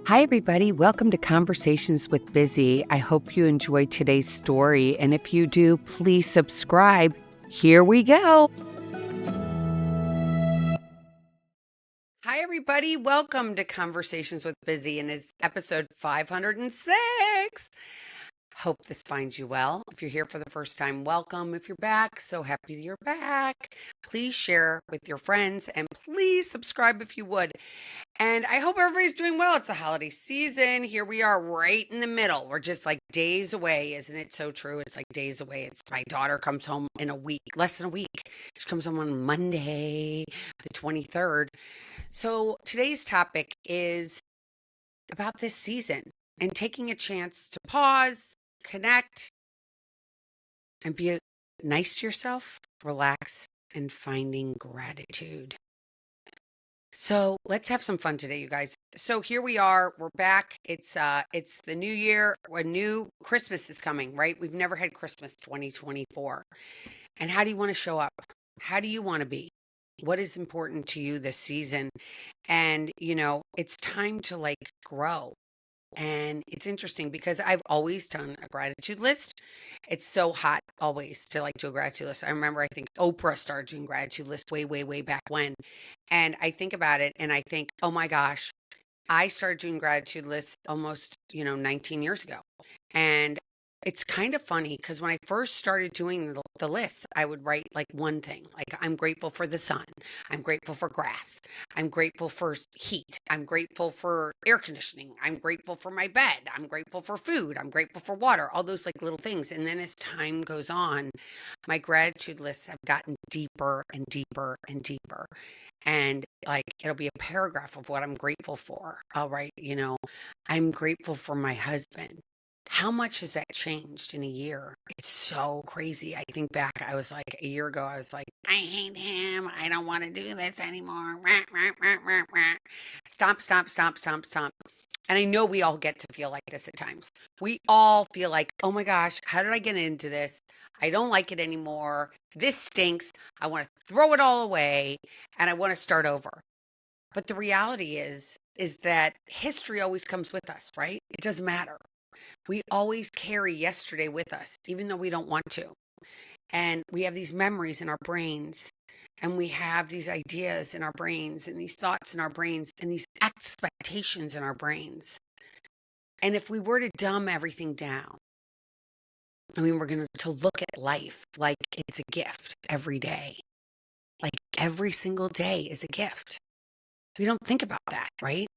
Hi, everybody. Welcome to Conversations with Busy. I hope you enjoyed today's story. And if you do, please subscribe. Here we go. Hi, everybody. Welcome to Conversations with Busy, and it's episode 506. Hope this finds you well. If you're here for the first time, welcome. If you're back, so happy you're back. Please share with your friends and please subscribe if you would. And I hope everybody's doing well. It's the holiday season. Here we are right in the middle. We're just like days away. Isn't it so true? It's like days away. It's my daughter comes home in a week, less than a week. She comes home on Monday, the 23rd. So today's topic is about this season and taking a chance to pause, connect, and be nice to yourself, relax, and finding gratitude. So let's have some fun today, you guys. So here we are. We're back. It's the new year. A new Christmas is coming, right? We've never had Christmas 2024. And how do you want to show up? How do you want to be? What is important to you this season? And it's time to like grow. And it's interesting because I've always done a gratitude list. It's so hot always to like do a gratitude list. I remember I think Oprah started doing gratitude lists way, way, way back when. And I think about it and I think, oh my gosh, I started doing gratitude lists almost, 19 years ago. And it's kind of funny because when I first started doing the lists, I would write like one thing, like I'm grateful for the sun. I'm grateful for grass. I'm grateful for heat. I'm grateful for air conditioning. I'm grateful for my bed. I'm grateful for food. I'm grateful for water, all those like little things. And then as time goes on, my gratitude lists have gotten deeper and deeper and deeper. And like it'll be a paragraph of what I'm grateful for. I'll write, I'm grateful for my husband. How much has that changed in a year? It's so crazy. I think back, I was like a year ago, I was like, I hate him. I don't want to do this anymore. Rah, rah, rah, rah, rah. Stop, stop, stop, stop, stop. And I know we all get to feel like this at times. We all feel like, oh my gosh, how did I get into this? I don't like it anymore. This stinks. I want to throw it all away and I want to start over. But the reality is that history always comes with us, right? It doesn't matter. We always carry yesterday with us, even though we don't want to. And we have these memories in our brains, and we have these ideas in our brains, and these thoughts in our brains, and these expectations in our brains. And if we were to dumb everything down, we're going to look at life like it's a gift every day. Like every single day is a gift. We don't think about that, right?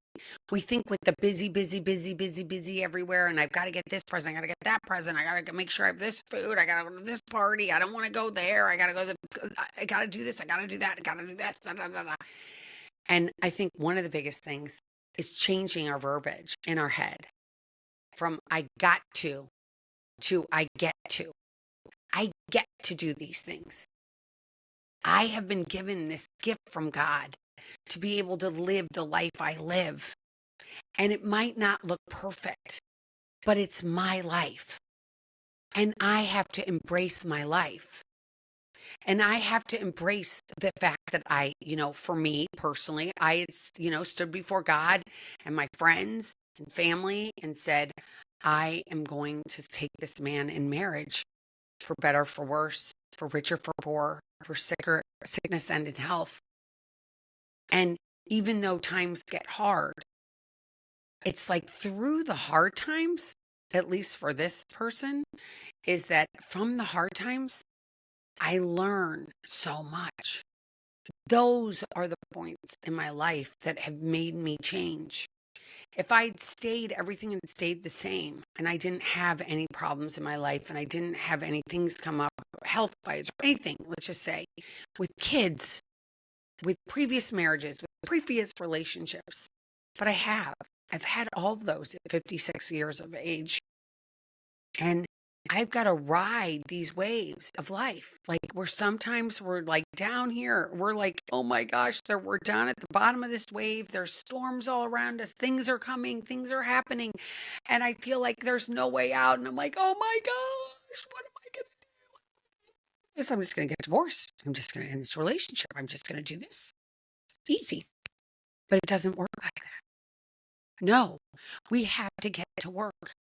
We think with the busy, busy, busy, busy, busy everywhere, and I've got to get this present, I got to get that present, I got to make sure I have this food, I got to go to this party, I don't want to go there, I got to I got to do this, I got to do that, I got to do this, da, da, da, da. And I think one of the biggest things is changing our verbiage in our head from I got to I get to. I get to do these things. I have been given this gift from God to be able to live the life I live. And it might not look perfect, but it's my life. And I have to embrace my life. And I have to embrace the fact that for me personally, I, stood before God and my friends and family and said, I am going to take this man in marriage for better, for worse, for richer, for poor, for sickness and in health. And even though times get hard, it's like through the hard times, at least for this person, is that from the hard times, I learn so much. Those are the points in my life that have made me change. If I'd stayed, everything had stayed the same, and I didn't have any problems in my life, and I didn't have any things come up, health wise or anything, let's just say, with kids, with previous marriages, with previous relationships. But I've had all of those at 56 years of age. And I've got to ride these waves of life. Like sometimes we're like down here. We're like, oh my gosh, we're down at the bottom of this wave. There's storms all around us. Things are coming. Things are happening. And I feel like there's no way out. And I'm like, oh my gosh, what am I going to do? Yes, I'm just going to get divorced. I'm just going to end this relationship. I'm just going to do this. It's easy. But it doesn't work like that. No, we have to get to work.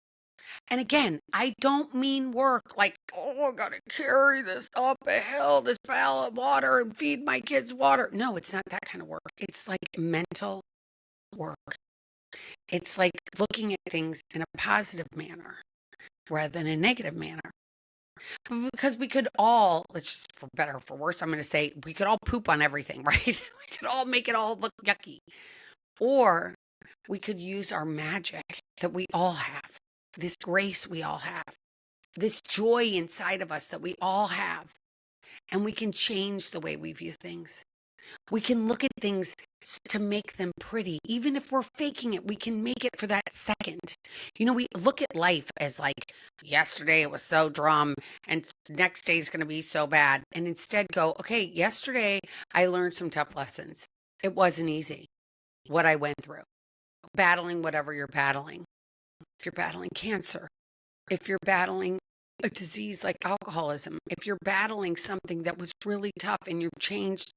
And again, I don't mean work like, oh, I gotta carry this up a hill, this barrel of water and feed my kids water. No, it's not that kind of work. It's like mental work. It's like looking at things in a positive manner rather than a negative manner. Because we could all, let's just, for better or for worse, I'm going to say we could all poop on everything, right? We could all make it all look yucky. Or we could use our magic that we all have, this grace we all have, this joy inside of us that we all have. And we can change the way we view things. We can look at things to make them pretty. Even if we're faking it, we can make it for that second. You know, we look at life as like, yesterday it was so drum and next day is going to be so bad. And instead go, okay, yesterday I learned some tough lessons. It wasn't easy what I went through. Battling whatever you're battling. If you're battling cancer, if you're battling a disease like alcoholism, if you're battling something that was really tough and you changed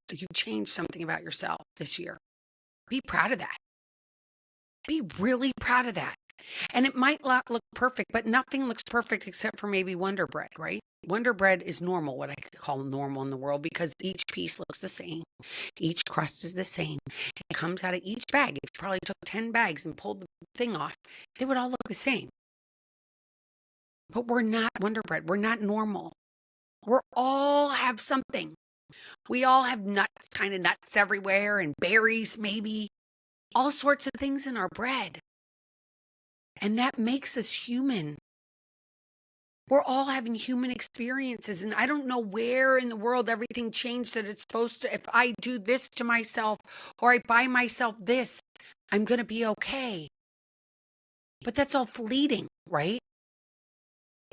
something about yourself this year, be proud of that. Be really proud of that. And it might not look perfect, but nothing looks perfect except for maybe Wonder Bread, right? Wonder Bread is normal, what I could call normal in the world, because each piece looks the same. Each crust is the same. It comes out of each bag. If you probably took 10 bags and pulled the thing off, they would all look the same. But we're not Wonder Bread. We're not normal. We all have something. We all have nuts, kind of nuts everywhere, and berries maybe. All sorts of things in our bread. And that makes us human. We're all having human experiences. And I don't know where in the world everything changed that it's supposed to, if I do this to myself or I buy myself this, I'm going to be okay. But that's all fleeting, right?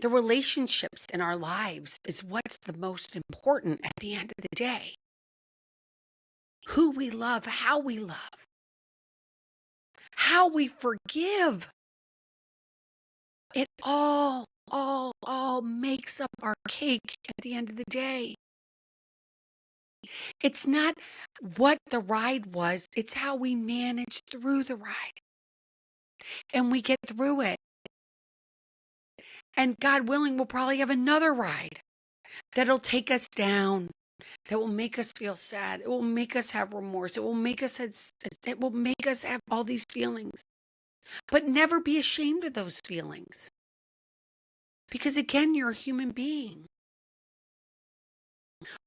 The relationships in our lives is what's the most important at the end of the day. Who we love, how we love, how we forgive. It all makes up our cake at the end of the day. It's not what the ride was, it's how we manage through the ride. And we get through it. And God willing, we'll probably have another ride that'll take us down, that will make us feel sad. It will make us have remorse. It will make us have all these feelings. But never be ashamed of those feelings. Because again, you're a human being.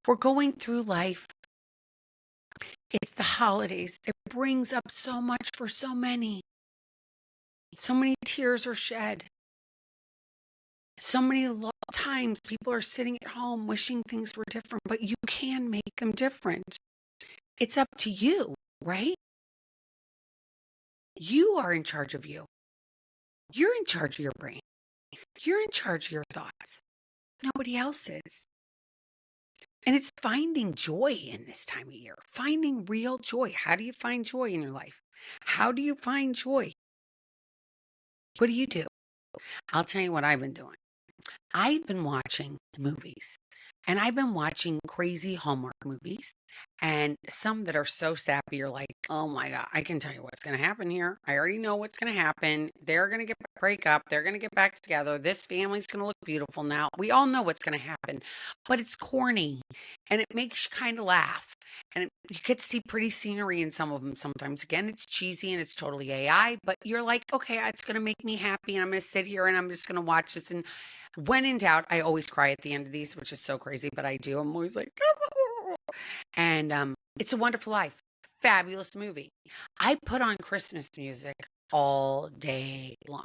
We're going through life. It's the holidays. It brings up so much for so many. So many tears are shed. So many times people are sitting at home wishing things were different, but you can make them different. It's up to you, right? You are in charge of you. You're in charge of your brain. You're in charge of your thoughts. Nobody else is. And it's finding joy in this time of year, finding real joy. How do you find joy in your life? How do you find joy? What do you do? I'll tell you what I've been doing. I've been watching movies, and I've been watching crazy Hallmark movies, and some that are so sappy. You're like, oh my God, I can tell you what's going to happen here. I already know what's going to happen. They're going to break up. They're going to get back together. This family's going to look beautiful now. We all know what's going to happen, but it's corny, and it makes you kind of laugh. And you get to see pretty scenery in some of them sometimes. Again, it's cheesy and it's totally AI, but you're like, okay, it's going to make me happy, and I'm going to sit here and I'm just going to watch this. And when in doubt, I always cry at the end of these, which is so crazy, but I do. I'm always like, and It's a Wonderful Life. Fabulous movie. I put on Christmas music all day long.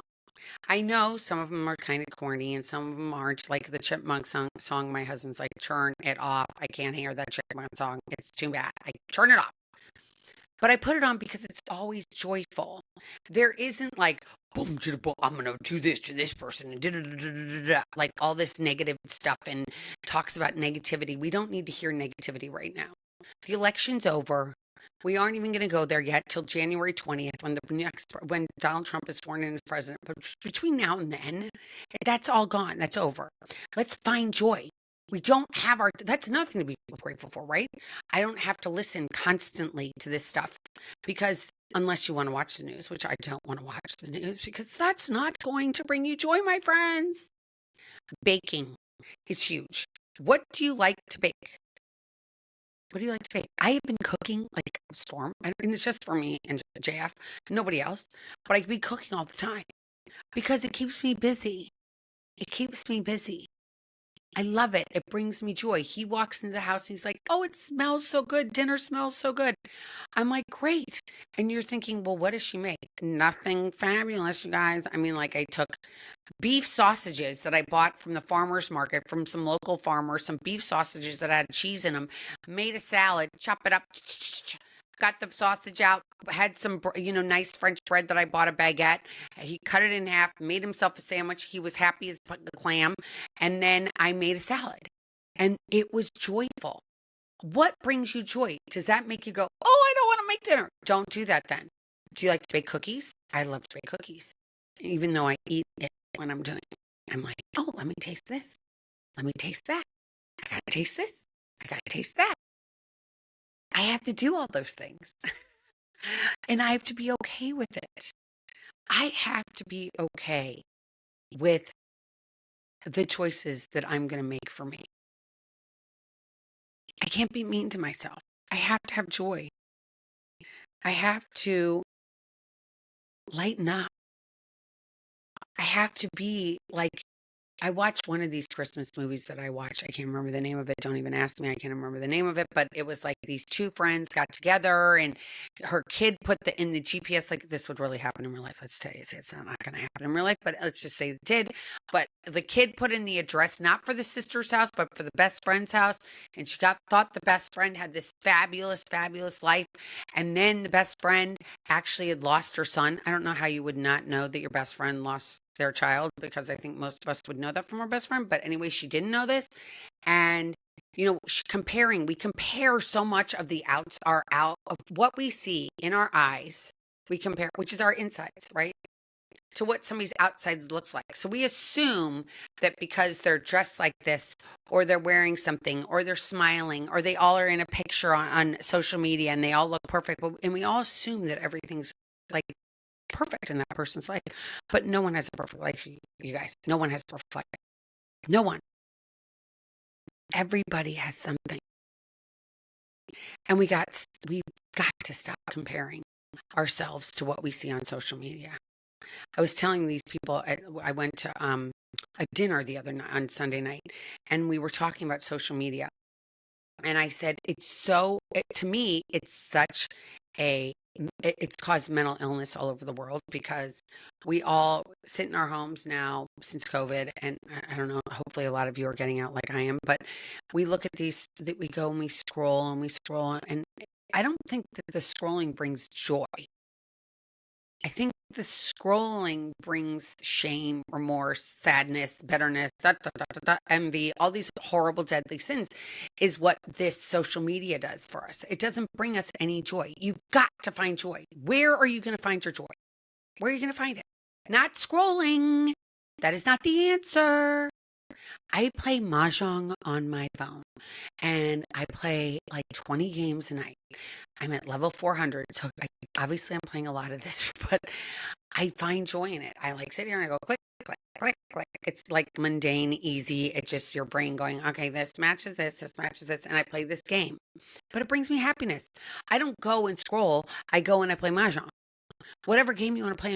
I know some of them are kind of corny and some of them aren't, like the Chipmunk song. My husband's like, turn it off. I can't hear that Chipmunk song. It's too bad. I turn it off. But I put it on because it's always joyful. There isn't like, boom, I'm going to do this to this person, and like all this negative stuff and talks about negativity. We don't need to hear negativity right now. The election's over. We aren't even going to go there yet till January 20th when Donald Trump is sworn in as president. But between now and then, that's all gone. That's over. Let's find joy. We don't have that's nothing to be grateful for, right? I don't have to listen constantly to this stuff because unless you want to watch the news, which I don't want to watch the news because that's not going to bring you joy, my friends. Baking is huge. What do you like to bake? What do you like to bake? I have been cooking like a storm, and it's just for me and JF, nobody else. But I could be cooking all the time because it keeps me busy. It keeps me busy. I love it. It brings me joy. He walks into the house and he's like, "Oh, it smells so good. Dinner smells so good." I'm like, "Great." And you're thinking, "Well, what does she make?" Nothing fabulous, you guys. I mean, like I took beef sausages that I bought from the farmer's market from some local farmer, some beef sausages that had cheese in them, made a salad, chop it up, got the sausage out, had some, nice French bread that I bought a baguette. He cut it in half, made himself a sandwich. He was happy as the clam. And then I made a salad and it was joyful. What brings you joy? Does that make you go, "Oh, I don't want to make dinner"? Don't do that then. Do you like to bake cookies? I love to bake cookies. Even though I eat it when I'm doing it. I'm like, "Oh, let me taste this. Let me taste that. I got to taste this. I got to taste that." I have to do all those things. And I have to be okay with it. I have to be okay with the choices that I'm going to make for me. I can't be mean to myself. I have to have joy. I have to lighten up. I have to be like, I watched one of these Christmas movies that I watched. I can't remember the name of it. Don't even ask me. I can't remember the name of it. But it was like these two friends got together and her kid put in the GPS, like this would really happen in real life. Let's tell you, it's not going to happen in real life, but let's just say it did. But the kid put in the address, not for the sister's house, but for the best friend's house. And she thought the best friend had this fabulous, fabulous life. And then the best friend actually had lost her son. I don't know how you would not know that your best friend lost their child, because I think most of us would know that from our best friend. But anyway, she didn't know this. And, we compare so much of of what we see in our eyes. We compare, which is our insides, right? To what somebody's outside looks like. So we assume that because they're dressed like this, or they're wearing something, or they're smiling, or they all are in a picture on social media and they all look perfect. And we all assume that everything's like perfect in that person's life. But no one has a perfect life, you guys. No one has a perfect life. No one. Everybody has something. And we've got to stop comparing ourselves to what we see on social media. I was telling these people, I went to a dinner the other night on Sunday night, and we were talking about social media. And I said, to me, it's caused mental illness all over the world, because we all sit in our homes now since COVID. And I don't know, hopefully a lot of you are getting out like I am, but we look at these, that we go and we scroll and we scroll. And I don't think that the scrolling brings joy. I think the scrolling brings shame, remorse, sadness, bitterness, envy, all these horrible, deadly sins is what this social media does for us. It doesn't bring us any joy. You've got to find joy. Where are you going to find your joy? Where are you going to find it? Not scrolling. That is not the answer. I play Mahjong on my phone, and I play like 20 games a night. I'm at level 400, so obviously I'm playing a lot of this, but I find joy in it. I like sit here and I go click, click, click, click. It's like mundane, easy. It's just your brain going, okay, this matches this matches this, and I play this game. But it brings me happiness. I don't go and scroll. I go and I play Mahjong. Whatever game you want to play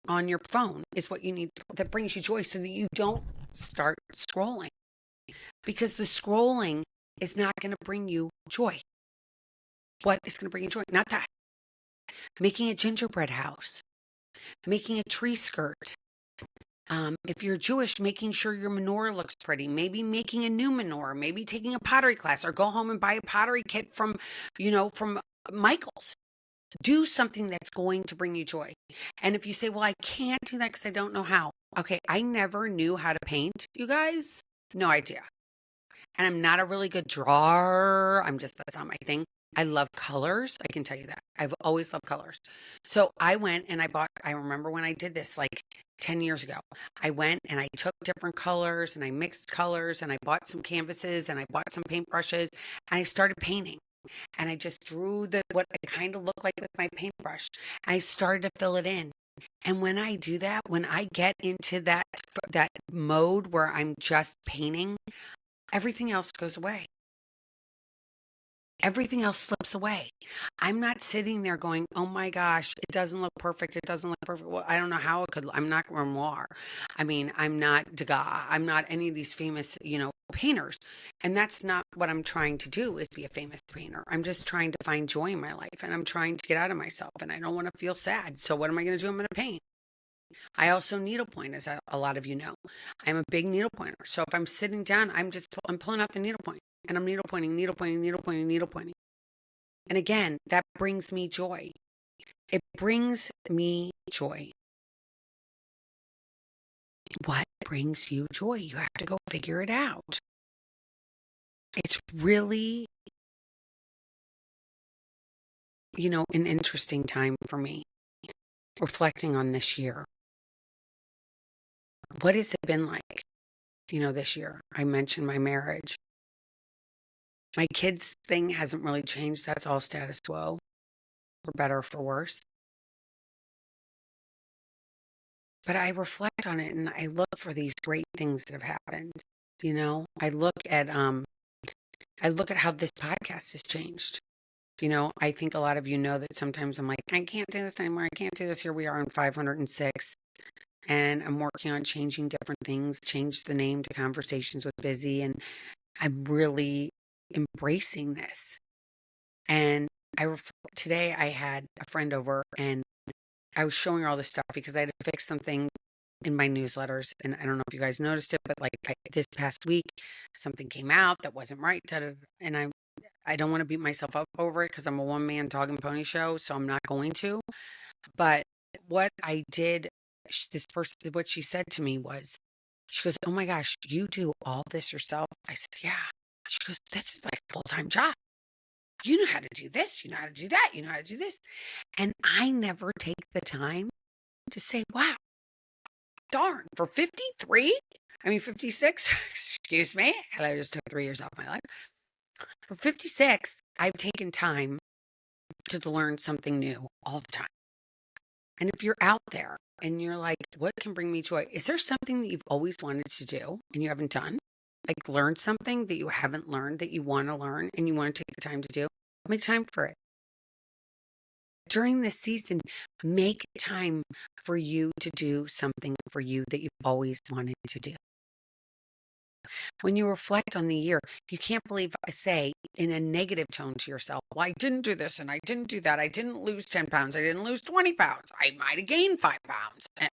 on your phone is what you need, that brings you joy, so that you don't start scrolling. Because the scrolling is not going to bring you joy. What is going to bring you joy? Not that. Making a gingerbread house, making a tree skirt. If you're Jewish, making sure your menorah looks pretty, maybe making a new menorah, maybe taking a pottery class, or go home and buy a pottery kit from Michael's. Do something that's going to bring you joy. And if you say, well, I can't do that because I don't know how. Okay, I never knew how to paint, you guys. No idea. And I'm not a really good drawer. That's not my thing. I love colors. I can tell you that. I've always loved colors. So I went and I remember when I did this like 10 years ago. I went and I took different colors and I mixed colors and I bought some canvases and I bought some paintbrushes and I started painting. And I just drew what it kind of looked like with my paintbrush. I started to fill it in. And when I do that, when I get into that mode where I'm just painting, everything else goes away. Everything else slips away. I'm not sitting there going, oh my gosh, it doesn't look perfect. It doesn't look perfect. Well, I don't know how it could. I'm not Renoir. I mean, I'm not Degas. I'm not any of these famous, painters. And that's not what I'm trying to do is be a famous painter. I'm just trying to find joy in my life and I'm trying to get out of myself and I don't want to feel sad. So what am I going to do? I'm going to paint. I also needlepoint, as a lot of you know. I'm a big needle pointer. So if I'm sitting down, I'm pulling out the needlepoint and I'm needlepointing, needlepointing, needlepointing, needlepointing. And again, that brings me joy. It brings me joy. What brings you joy? You have to go figure it out. It's really, an interesting time for me, reflecting on this year. What has it been like, this year? I mentioned my marriage. My kids thing hasn't really changed. That's all status quo, for better or for worse. But I reflect on it and I look for these great things that have happened. I look at how this podcast has changed. I think a lot of you know that sometimes I'm like, I can't do this anymore. I can't do this. Here we are on 506. And I'm working on changing different things, change the name to Conversations with Busy. And I'm really embracing this. And today I had a friend over and I was showing her all this stuff because I had to fix something in my newsletters. And I don't know if you guys noticed it, but like this past week, something came out that wasn't right. And I don't want to beat myself up over it because I'm a one-man dog and pony show, so I'm not going to. But what I did, this person, what she said to me was, she goes, oh my gosh, you do all this yourself? I said, yeah. She goes, this is like a full-time job. You know how to do this. You know how to do that. You know how to do this. And I never take the time to say, wow, darn, for 53, 56, excuse me. I just took 3 years off my life. For 56, I've taken time to learn something new all the time. And if you're out there and you're like, what can bring me joy? Is there something that you've always wanted to do and you haven't done? Like learn something that you haven't learned that you want to learn and you want to take the time to do? Make time for it. During this season, make time for you to do something for you that you've always wanted to do. When you reflect on the year, you can't say in a negative tone to yourself, well, I didn't do this and I didn't do that. I didn't lose 10 pounds. I didn't lose 20 pounds. I might have gained 5 pounds, 10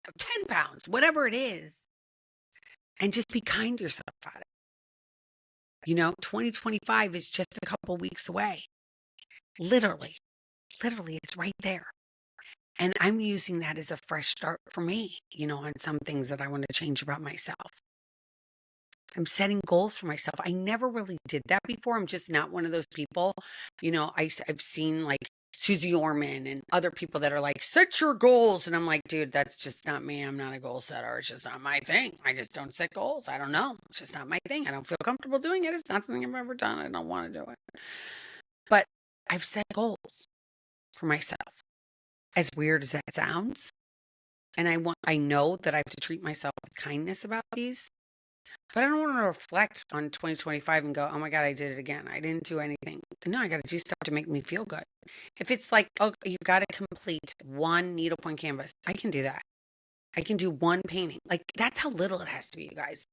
pounds, whatever it is. And just be kind to yourself about it. 2025 is just a couple weeks away. Literally, it's right there. And I'm using that as a fresh start for me, on some things that I want to change about myself. I'm setting goals for myself. I never really did that before. I'm just not one of those people. I've seen like Susie Orman and other people that are like, set your goals. And I'm like, dude, that's just not me. I'm not a goal setter. It's just not my thing. I just don't set goals. I don't know. It's just not my thing. I don't feel comfortable doing it. It's not something I've ever done. I don't want to do it. But I've set goals for myself. As weird as that sounds. And I know that I have to treat myself with kindness about these. But I don't want to reflect on 2025 and go, oh my God, I did it again. I didn't do anything. No, I got to do stuff to make me feel good. If it's like, oh, you've got to complete one needlepoint canvas, I can do that. I can do one painting. Like, that's how little it has to be, you guys.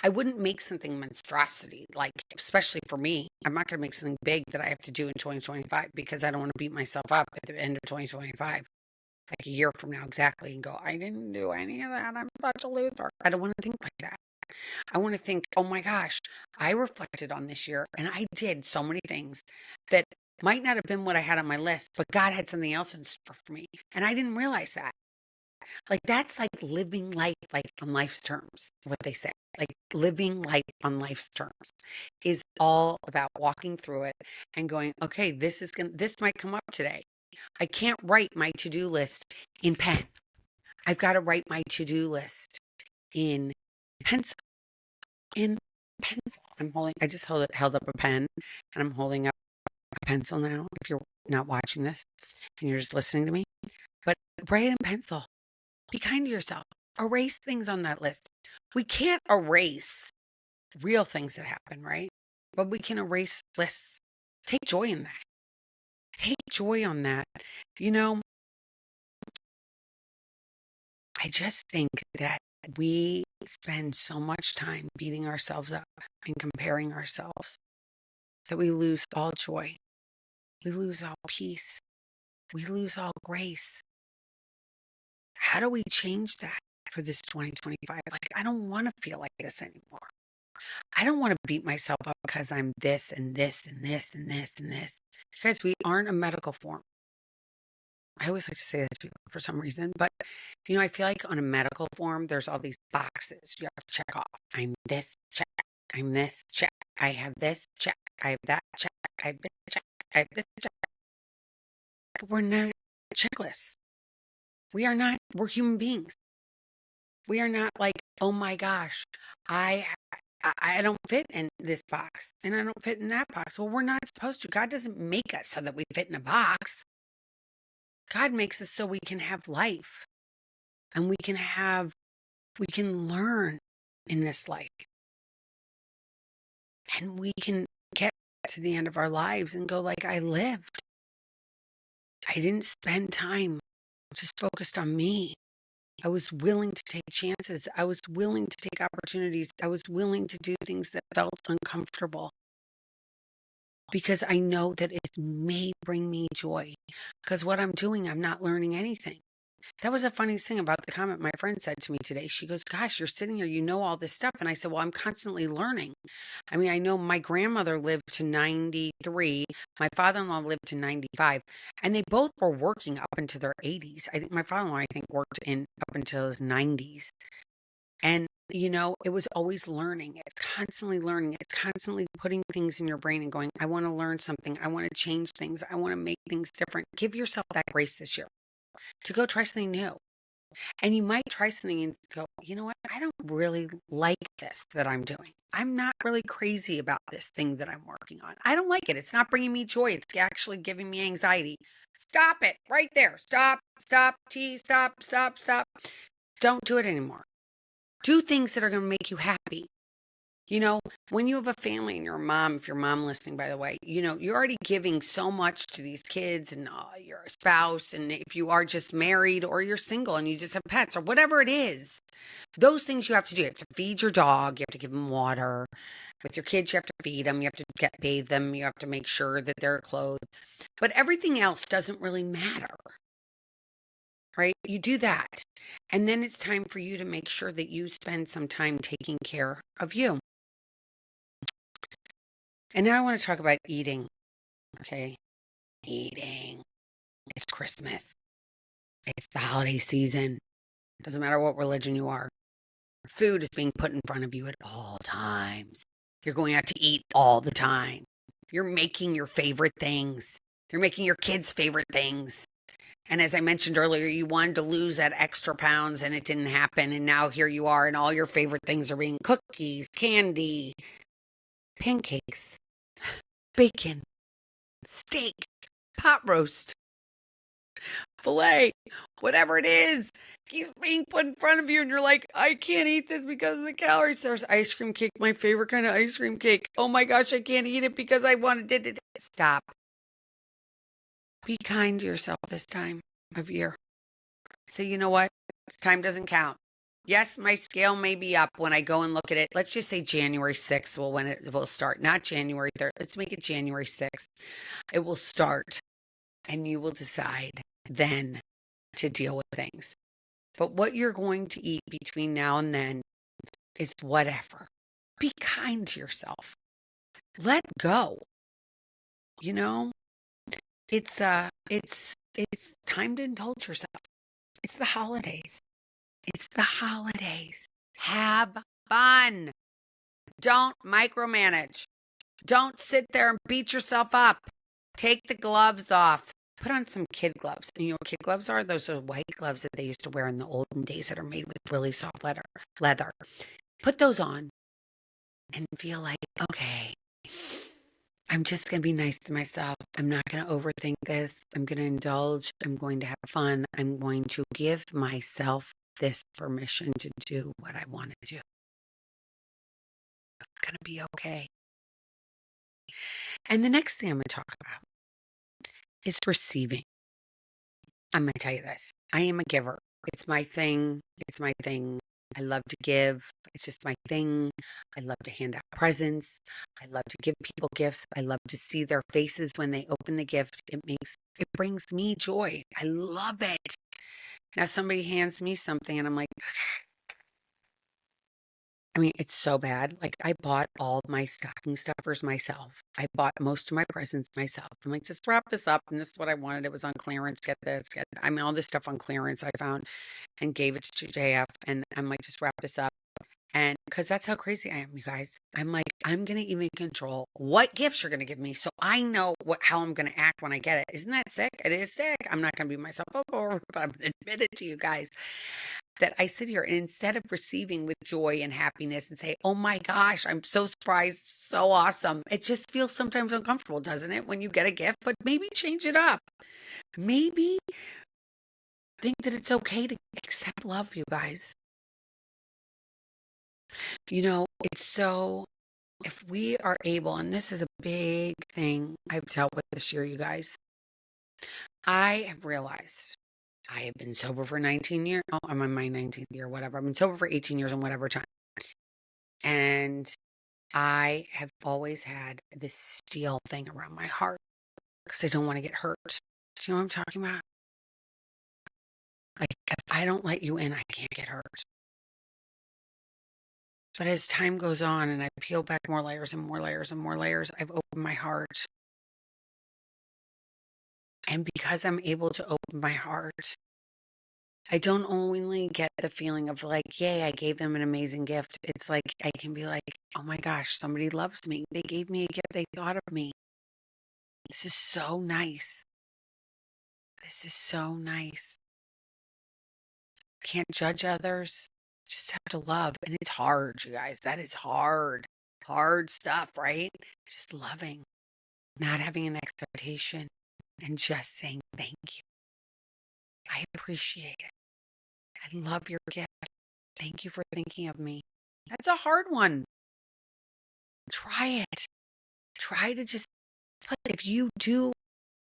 I wouldn't make something monstrosity, like, especially for me. I'm not going to make something big that I have to do in 2025 because I don't want to beat myself up at the end of 2025. Like a year from now exactly and go, I didn't do any of that. I'm such a loser. I don't want to think like that. I want to think, oh my gosh, I reflected on this year and I did so many things that might not have been what I had on my list, but God had something else in store for me. And I didn't realize that. Like that's like living life like on life's terms, what they say. Like living life on life's terms is all about walking through it and going, okay, this might come up today. I can't write my to-do list in pen. I've got to write my to-do list in pencil. In pencil. I just held up a pen and I'm holding up a pencil now. If you're not watching this and you're just listening to me, but write in pencil. Be kind to yourself. Erase things on that list. We can't erase real things that happen, right? But we can erase lists. Take joy in that. Take joy on that. You know, I just think that we spend so much time beating ourselves up and comparing ourselves that we lose all joy. We lose all peace. We lose all grace. How do we change that for this 2025? Like, I don't want to feel like this anymore. I don't want to beat myself up because I'm this and this and this and this and this. Guys, we aren't a medical form. I always like to say that to people for some reason, but I feel like on a medical form, there's all these boxes you have to check off. I'm this, check. I'm this, check. I have this, check. I have that, check. I have this, check. I have this, check. But we're not checklists. We're human beings. We are not like, oh my gosh, I don't fit in this box and I don't fit in that box. Well, we're not supposed to. God doesn't make us so that we fit in a box. God makes us so we can have life and we can learn in this life. And we can get to the end of our lives and go like, I lived. I didn't spend time just focused on me. I was willing to take chances. I was willing to take opportunities. I was willing to do things that felt uncomfortable because I know that it may bring me joy. Because what I'm doing, I'm not learning anything. That was the funniest thing about the comment my friend said to me today. She goes, gosh, you're sitting here, you know all this stuff. And I said, well, I'm constantly learning. I mean, I know my grandmother lived to 93. My father-in-law lived to 95. And they both were working up into their 80s. I think my father-in-law, worked up until his 90s. And, it was always learning. It's constantly learning. It's constantly putting things in your brain and going, I want to learn something. I want to change things. I want to make things different. Give yourself that grace this year to go try something new. And you might try something and go, you know what? I don't really like this that I'm doing. I'm not really crazy about this thing that I'm working on. I don't like it. It's not bringing me joy. It's actually giving me anxiety. Stop it right there. Stop. Don't do it anymore. Do things that are going to make you happy. When you have a family and you're a mom, if you're a mom listening, by the way, you're already giving so much to these kids and your spouse. And if you are just married or you're single and you just have pets or whatever it is, those things you have to do. You have to feed your dog. You have to give them water. With your kids, you have to feed them. You have to bathe them. You have to make sure that they're clothed. But everything else doesn't really matter. Right? You do that. And then it's time for you to make sure that you spend some time taking care of you. And now I want to talk about eating. Okay? Eating. It's Christmas. It's the holiday season. Doesn't matter what religion you are. Food is being put in front of you at all times. You're going out to eat all the time. You're making your favorite things. You're making your kids' favorite things. And as I mentioned earlier, you wanted to lose that extra pounds and it didn't happen. And now here you are and all your favorite things are being cookies, candy, pancakes, bacon, steak, pot roast, filet, whatever it is, keeps being put in front of you. And you're like, I can't eat this because of the calories. There's ice cream cake, my favorite kind of ice cream cake. Oh my gosh, I can't eat it because I wanted it. Stop. Be kind to yourself this time of year. So you know what? This time doesn't count. Yes, my scale may be up when I go and look at it. Let's just say January 6th when it will start. Not January 3rd. Let's make it January 6th. It will start. And you will decide then to deal with things. But what you're going to eat between now and then is whatever. Be kind to yourself. Let go. It's time to indulge yourself. It's the holidays. It's the holidays. Have fun. Don't micromanage. Don't sit there and beat yourself up. Take the gloves off. Put on some kid gloves. You know what kid gloves are? Those are white gloves that they used to wear in the olden days that are made with really soft leather. Put those on and feel like, okay, I'm just going to be nice to myself. I'm not going to overthink this. I'm going to indulge. I'm going to have fun. I'm going to give myself this permission to do what I want to do. I'm going to be okay. And the next thing I'm going to talk about is receiving. I'm going to tell you this. I am a giver. It's my thing. It's my thing. I love to give. It's just my thing. I love to hand out presents. I love to give people gifts. I love to see their faces when they open the gift. It brings me joy. I love it. Now somebody hands me something and I'm like, I mean, it's so bad. Like, I bought all of my stocking stuffers myself. I bought most of my presents myself. I'm like, just wrap this up. And this is what I wanted. It was on clearance. Get this. I mean, all this stuff on clearance I found and gave it to JF. And I'm like, just wrap this up. And because that's how crazy I am, you guys. I'm like, I'm going to even control what gifts you're going to give me. So I know how I'm going to act when I get it. Isn't that sick? It is sick. I'm not going to beat myself up over it, but I'm going to admit it to you guys. That I sit here and instead of receiving with joy and happiness and say, oh my gosh, I'm so surprised, so awesome. It just feels sometimes uncomfortable, doesn't it? When you get a gift, but maybe change it up. Maybe think that it's okay to accept love, you guys. You know, it's so, if we are able, and this is a big thing I've dealt with this year, you guys, I have realized I have been sober for 19 years. Oh, I'm in my 19th year, whatever. I've been sober for 18 years and whatever time. And I have always had this steel thing around my heart because I don't want to get hurt. Do you know what I'm talking about? Like, if I don't let you in, I can't get hurt. But as time goes on and I peel back more layers and more layers and more layers, I've opened my heart. And because I'm able to open my heart, I don't only get the feeling of like, yay, I gave them an amazing gift. It's like, I can be like, oh my gosh, somebody loves me. They gave me a gift. They thought of me. This is so nice. This is so nice. Can't judge others. Just have to love. And it's hard, you guys. That is hard. Hard stuff, right? Just loving, not having an expectation, and just saying thank you. I appreciate it. I love your gift. Thank you for thinking of me. That's a hard one. Try it. Try to just put, if you do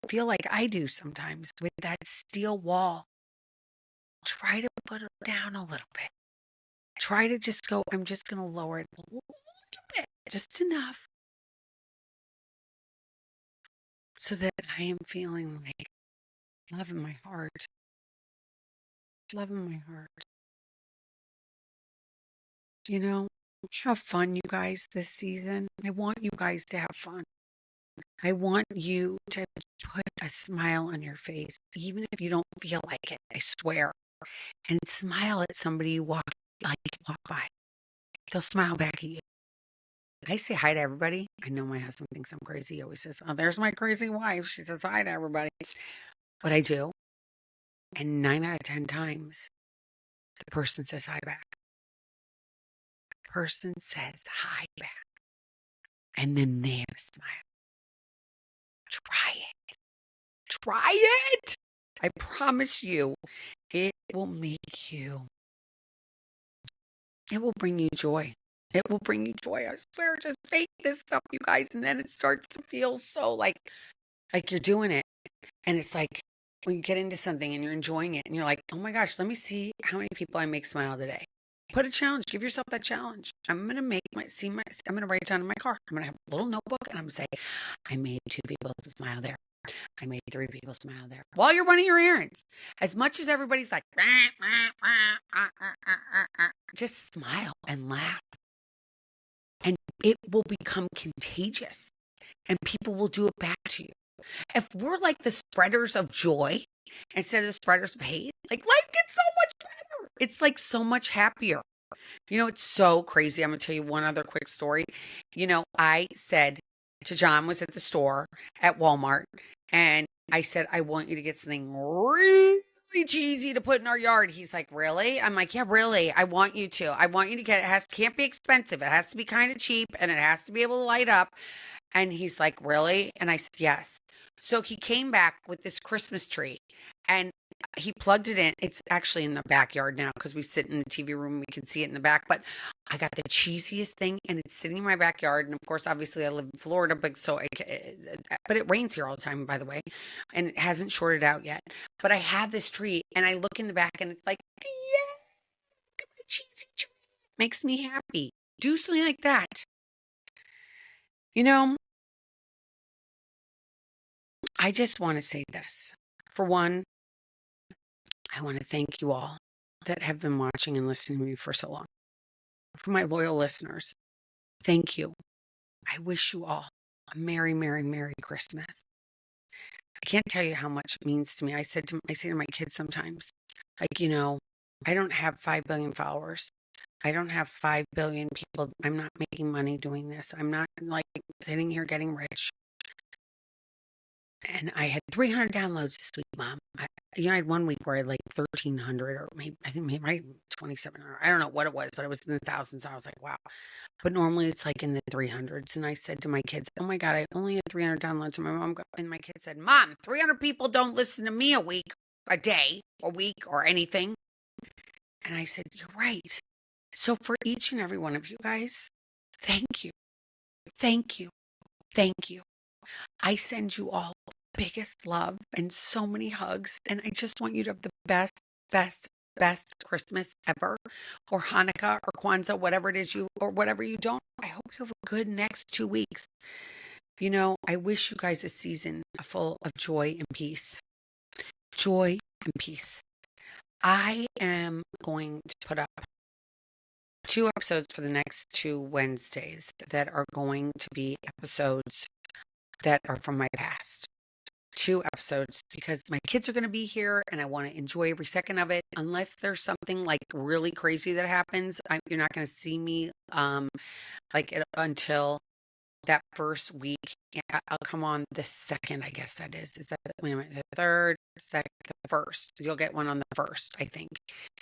feel like I do sometimes with that steel wall, try to put it down a little bit. Try to just go, I'm just going to lower it a little bit, just enough, so that I am feeling like love in my heart. Love in my heart. You know, have fun, you guys, this season. I want you guys to have fun. I want you to put a smile on your face, even if you don't feel like it, I swear. And smile at somebody you walk by. They'll smile back at you. I say hi to everybody. I know my husband thinks I'm crazy. He always says, oh, there's my crazy wife. She says hi to everybody. But I do. And 9 out of 10 times, the person says hi back. The person says hi back. And then they have a smile. Try it. Try it. I promise you, it will make you, it will bring you joy. It will bring you joy. I swear, just fake this stuff, you guys. And then it starts to feel so like you're doing it. And it's like when you get into something and you're enjoying it and you're like, oh my gosh, let me see how many people I make smile today. Put a challenge. Give yourself that challenge. I'm going to I'm going to write it down in my car. I'm going to have a little notebook and I'm going to say, I made 2 people smile there. I made 3 people smile there. While you're running your errands. As much as everybody's like, just smile and laugh. And it will become contagious. And people will do it back to you. If we're like the spreaders of joy instead of the spreaders of hate, like life gets so much better. It's like so much happier. It's so crazy. I'm going to tell you one other quick story. I said to John, was at the store at Walmart, and I said, I want you to get something really cheesy to put in our yard. He's like, really? I'm like, yeah, really. I want you to. I want you to get it. Can't be expensive. It has to be kind of cheap, and it has to be able to light up. And he's like, really? And I said, yes. So he came back with this Christmas tree, and he plugged it in. It's actually in the backyard now because we sit in the TV room. We can see it in the back. But I got the cheesiest thing, and it's sitting in my backyard. And of course, obviously, I live in Florida, but but it rains here all the time, by the way, and it hasn't shorted out yet. But I have this tree, and I look in the back, and it's like, yeah, look at my cheesy tree. Makes me happy. Do something like that. I just want to say this. For one, I want to thank you all that have been watching and listening to me for so long. For my loyal listeners, thank you. I wish you all a Merry, Merry, Merry Christmas. I can't tell you how much it means to me. I say to my kids sometimes, I don't have 5 billion followers. I don't have 5 billion people. I'm not making money doing this. I'm not sitting here getting rich. And I had 300 downloads this week, Mom. I had one week where I had 1,300 or maybe 2,700. I don't know what it was, but it was in the thousands. I was like, wow. But normally it's in the 300s. And I said to my kids, oh my God, I only had 300 downloads. And my kid said, Mom, 300 people don't listen to me a day, a week, or anything. And I said, you're right. So for each and every one of you guys, thank you. Thank you. Thank you. I send you all the biggest love and so many hugs. And I just want you to have the best Christmas ever, or Hanukkah or Kwanzaa, whatever it is or whatever you don't. I hope you have a good next 2 weeks. I wish you guys a season full of joy and peace. Joy and peace. I am going to put up 2 episodes for the next 2 Wednesdays that are going to be episodes that are from my past. 2 episodes because my kids are going to be here and I want to enjoy every second of it. Unless there's something really crazy that happens, you're not going to see me until that first week. I'll come on the 2nd, I guess that is. Is that the 3rd, 2nd, the 1st? You'll get one on the 1st, I think.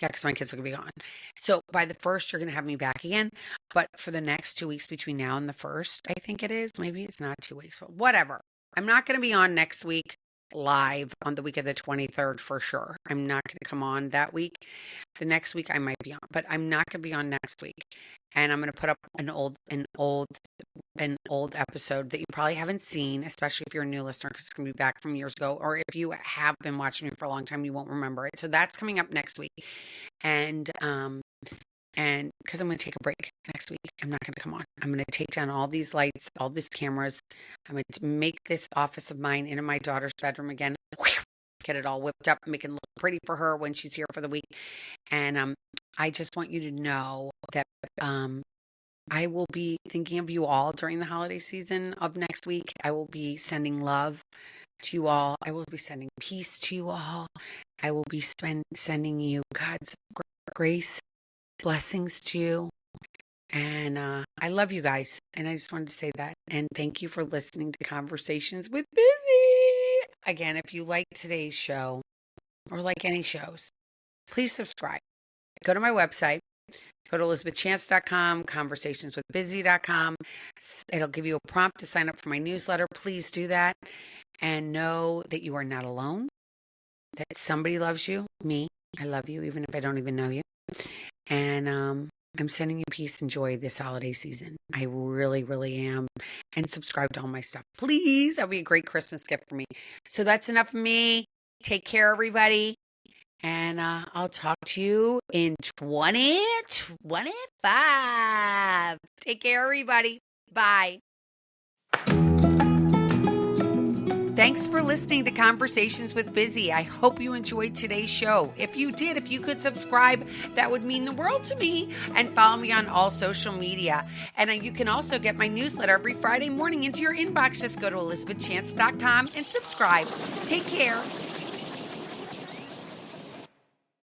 Yeah, because my kids are going to be gone. So by the 1st, you're going to have me back again. But for the next 2 weeks between now and the 1st, I think it is. Maybe it's not 2 weeks, but whatever. I'm not going to be on next week live on the week of the 23rd for sure. I'm not going to come on that week. The next week I might be on, but I'm not going to be on next week. And I'm going to put up an old episode that you probably haven't seen, especially if you're a new listener, because it's going to be back from years ago. Or if you have been watching me for a long time, you won't remember it. So that's coming up next week. And because I'm going to take a break next week, I'm not going to come on. I'm going to take down all these lights, all these cameras. I'm going to make this office of mine into my daughter's bedroom again. Get it all whipped up, make it look pretty for her when she's here for the week. And I just want you to know that I will be thinking of you all during the holiday season of next week. I will be sending love to you all. I will be sending peace to you all. I will be sending you God's grace, blessings to you. And I love you guys. And I just wanted to say that. And thank you for listening to Conversations with Busy. Again, if you like today's show or like any shows, please subscribe. Go to my website. Go to elizabethchance.com, conversationswithbusy.com. It'll give you a prompt to sign up for my newsletter. Please do that. And know that you are not alone, that somebody loves you, me. I love you, even if I don't even know you. And I'm sending you peace and joy this holiday season. I really, really am. And subscribe to all my stuff. Please. That'll be a great Christmas gift for me. So that's enough of me. Take care, everybody. And I'll talk to you in 2025. Take care, everybody. Bye. Thanks for listening to Conversations with Busy. I hope you enjoyed today's show. If you did, if you could subscribe, that would mean the world to me. And follow me on all social media. And you can also get my newsletter every Friday morning into your inbox. Just go to elizabethchance.com and subscribe. Take care.